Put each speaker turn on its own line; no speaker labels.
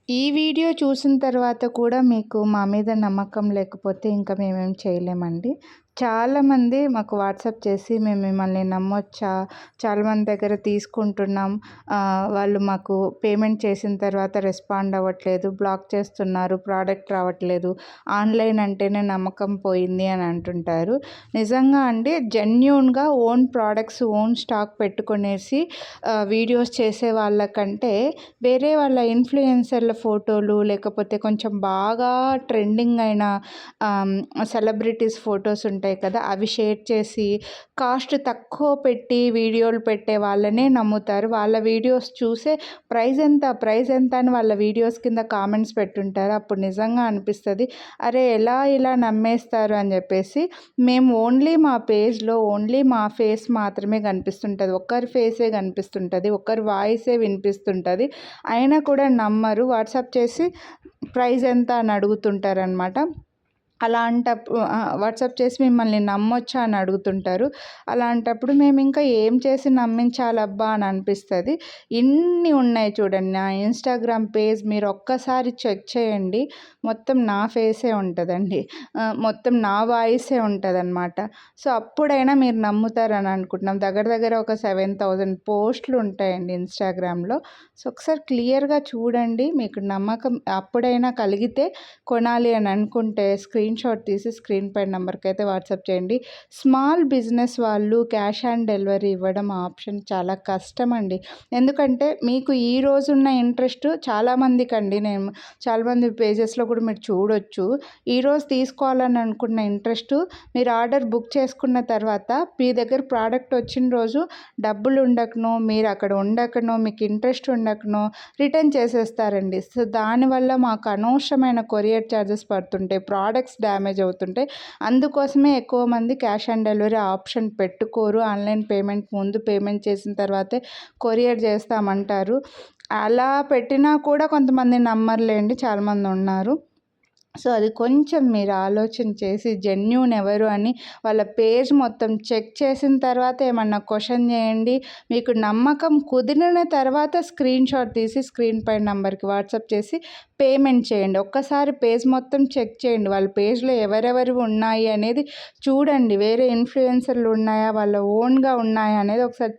ఈ వీడియో చూసిన తర్వాత కూడా మీకు మా మీద నమ్మకం లేకపోతే ఇంకా మేమేం చేయలేమండి. చాలామంది మాకు వాట్సాప్ చేసి మేము మిమ్మల్ని నమ్మొచ్చా? చాలామంది దగ్గర తీసుకుంటున్నాం. వాళ్ళు మాకు పేమెంట్ చేసిన తర్వాత రెస్పాండ్ అవ్వట్లేదు. బ్లాక్ చేస్తున్నారు. ప్రోడక్ట్ రావట్లేదు. ఆన్‌లైన్ అంటేనే నమ్మకం పోయింది అని అంటుంటారు. నిజంగా అండి జెన్యూన్‌గా ఓన్ ప్రొడక్ట్స్, ఓన్ స్టాక్ పెట్టుకొనేసి వీడియోస్ చేసే వాళ్ళకంటే వేరే వాళ్ళ ఇన్‌ఫ్లుయెన్సర్‌ల ఫోటోలు లేకపోతే కొంచెం బాగా ట్రెండింగ్ అయిన సెలబ్రిటీస్ ఫోటోస్ ఉంటాయి కదా! అవి షేర్ చేసి కాస్ట్ తక్కువ పెట్టి వీడియోలు పెట్టే వాళ్ళనే నమ్ముతారు. వాళ్ళ వీడియోస్ చూసే ప్రైస్ ఎంత? ప్రైస్ ఎంత? అని వాళ్ళ వీడియోస్ కింద కామెంట్స్ పెట్టుంటారు. అప్పుడు నిజంగా అనిపిస్తది. అరే! ఎలా ఇలా నమ్మేస్తారు అని చెప్పేసి మేము ఓన్లీ మా పేజ్‌లో ఓన్లీ మా ఫేస్ మాత్రమే కనిపిస్తుంటది. ఒక్కరి ఫేసే కనిపిస్తుంటది. ఒక్కరి వాయిసే వినిపిస్తుంటది. అయినా కూడా నమ్మరు. వాట్సాప్ చేసి ప్రైస్ ఎంత అని అడుగుతుంటారనమాట. వాట్సాప్ చేసి మిమ్మల్ని నమ్మొచ్చా అని అడుగుతుంటారు. అలాంటప్పుడు మేము ఇంకా ఏం చేసి నమ్మించాలబ్బా అని అనిపిస్తది. ఇన్ని ఉన్నాయి చూడండి. నా ఇన్‌స్టాగ్రామ్ పేజ్ మీరు ఒక్కసారి చెక్ చేయండి. మొత్తం నా ఫేసే ఉంటదండి. మొత్తం నా వాయిసే ఉంటదనమాట. సో, అప్పుడైనా మీరు నమ్ముతారని అనుకుంటున్నాం. దగ్గర దగ్గర ఒక 7,000 పోస్టులు ఉంటాయండి ఇన్‌స్టాగ్రామ్‌లో. సో, ఒకసారి క్లియర్‌గా చూడండి. మీకు నమ్మకం అప్పుడైనా కలిగితే కొనాలి అని అనుకుంటే స్క్రీన్‌షాట్ తీసి స్క్రీన్ పై నంబర్‌కైతే వాట్సాప్ చేయండి. స్మాల్ బిజినెస్ వాళ్ళు క్యాష్ ఆన్ డెలివరీ ఇవ్వడం ఆప్షన్ చాలా కష్టమండి. ఎందుకంటే మీకు ఈ రోజున్న ఇంట్రెస్ట్ చాలామందికండి నేను చాలామంది పేజెస్‌లో కూడా మీరు చూడొచ్చు. ఈరోజు తీసుకోవాలని అనుకున్న ఇంట్రెస్టు మీరు ఆర్డర్ బుక్ చేసుకున్న తర్వాత మీ దగ్గర ప్రోడక్ట్ వచ్చిన రోజు డబ్బులు ఉండకనో, మీరు అక్కడ ఉండకనో, మీకు ఇంట్రెస్ట్ ఉండకనో రిటర్న్ చేసేస్తారండి. సో, దానివల్ల మాకు అనవసరమైన కొరియర్ ఛార్జెస్ పడుతుంటాయి. ప్రోడక్ట్స్ డ్యామేజ్ అవుతుంటాయి. అందుకోసమే ఎక్కువ మంది క్యాష్ ఆన్ డెలివరీ ఆప్షన్ పెట్టుకోరు. ఆన్‌లైన్ పేమెంట్ ముందు పేమెంట్ చేసిన తర్వాతే కొరియర్ చేస్తామంటారు. అలా పెట్టినా కూడా కొంతమంది నమ్మరులేండి. చాలామంది ఉన్నారు. సో, అది కొంచెం మీరు ఆలోచన చేసి జెన్యూన్ ఎవరు అని వాళ్ళ పేజ్ మొత్తం చెక్ చేసిన తర్వాత ఏమన్నా క్వెషన్ చేయండి. మీకు నమ్మకం కుదిరిన తర్వాత స్క్రీన్‌షాట్ తీసి స్క్రీన్ పై నంబర్‌కి వాట్సాప్ చేసి పేమెంట్ చేయండి. ఒక్కసారి పేజ్ మొత్తం చెక్ చేయండి. వాళ్ళ పేజ్‌లో ఎవరెవరివి ఉన్నాయి అనేది చూడండి. వేరే ఇన్‌ఫ్లుయెన్సర్‌లు ఉన్నాయా? వాళ్ళ ఓన్‌గా ఉన్నాయా అనేది ఒకసారి